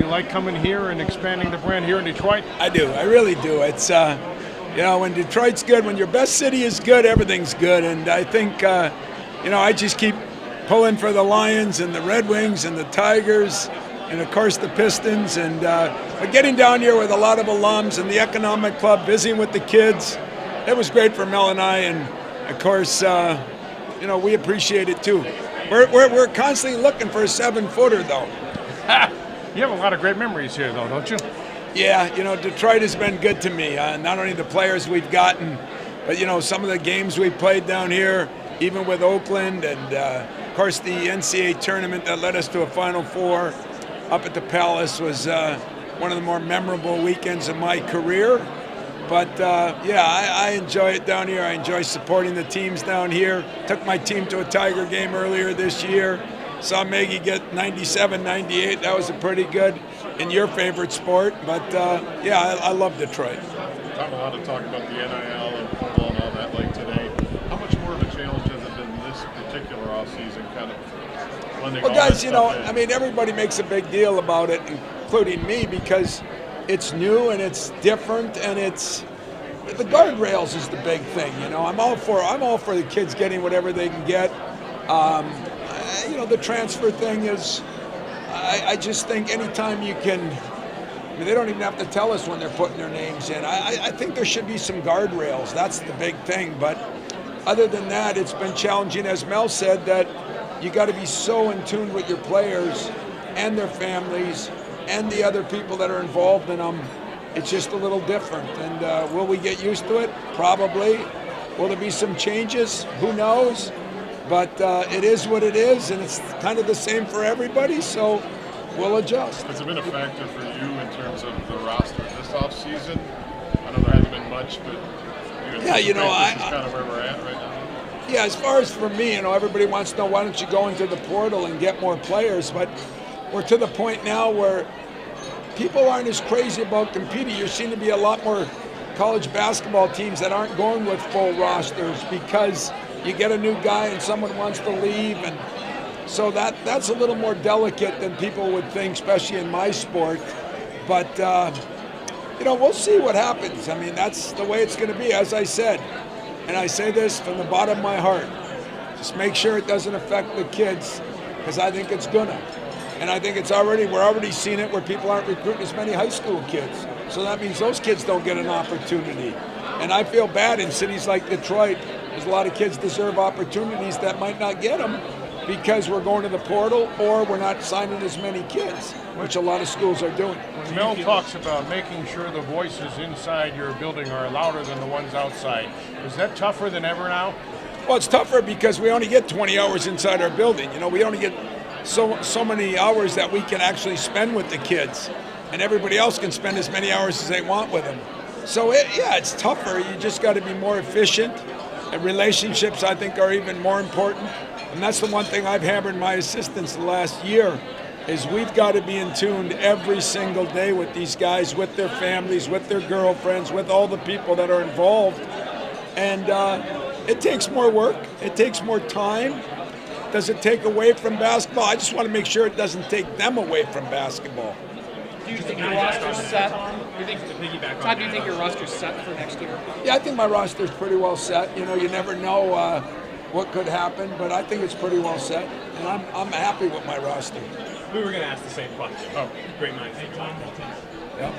like coming here and expanding the brand here in Detroit? I do. I really do. It's, when Detroit's good, when your best city is good, everything's good. And I think, I just keep pulling for the Lions and the Red Wings and the Tigers and, of course, the Pistons. And but getting down here with a lot of alums and the Economic Club, visiting with the kids, it was great for Mel and I. And, of course, we appreciate it, too. We're constantly looking for a 7-footer, though. You have a lot of great memories here, though, don't you? Yeah, Detroit has been good to me. Not only the players we've gotten, but, some of the games we played down here, even with Oakland, and, of course, the NCAA tournament that led us to a Final Four up at the Palace was one of the more memorable weekends of my career. But, I enjoy it down here. I enjoy supporting the teams down here. Took my team to a Tiger game earlier this year. Saw Maggie get 97, 98. That was a pretty good in your favorite sport. But, I love Detroit. Tom, a lot of talk about the NIL and football and all that like today. How much more of a challenge has it been this particular offseason, kind of blending all guys, that stuff in? everybody makes a big deal about it, including me, because it's new and it's different, and it's the guardrails is the big thing. I'm all for the kids getting whatever they can get. The transfer thing is, I just think anytime you can, they don't even have to tell us when they're putting their names in. I think there should be some guardrails. That's the big thing. But other than that, it's been challenging, as Mel said, that you got to be so in tune with your players and their families and the other people that are involved in them. It's just a little different. And will we get used to it? Probably. Will there be some changes? Who knows? But it is what it is, and it's kind of the same for everybody, so we'll adjust. Has it been a factor for you in terms of the roster this offseason? I know there hasn't been much, but this is kind of where we're at right now. Yeah, as far as for me, everybody wants to know, why don't you go into the portal and get more players? But we're to the point now where people aren't as crazy about competing. There seem to be a lot more college basketball teams that aren't going with full rosters because you get a new guy and someone wants to leave, and so that's a little more delicate than people would think, especially in my sport. But we'll see what happens. That's the way it's going to be, as I said, and I say this from the bottom of my heart. Just make sure it doesn't affect the kids, because I think it's gonna. And I think we're already seeing it where people aren't recruiting as many high school kids. So that means those kids don't get an opportunity. And I feel bad in cities like Detroit. There's a lot of kids deserve opportunities that might not get them because we're going to the portal or we're not signing as many kids, which a lot of schools are doing. When Mel talks about making sure the voices inside your building are louder than the ones outside, is that tougher than ever now? Well, it's tougher because we only get 20 hours inside our building. We only get so many hours that we can actually spend with the kids, and everybody else can spend as many hours as they want with them. So it's tougher. You just got to be more efficient, and relationships, I think, are even more important. And that's the one thing I've hammered my assistants the last year, is we've got to be in tune every single day with these guys, with their families, with their girlfriends, with all the people that are involved. And it takes more work. It takes more time. Does it take away from basketball? I just want to make sure it doesn't take them away from basketball. Do you think your roster's set? Do you think your roster's set for next year? Yeah, I think my roster's pretty well set. You never know what could happen, but I think it's pretty well set, and I'm happy with my roster. We were going to ask the same question. Oh, great night. Yeah.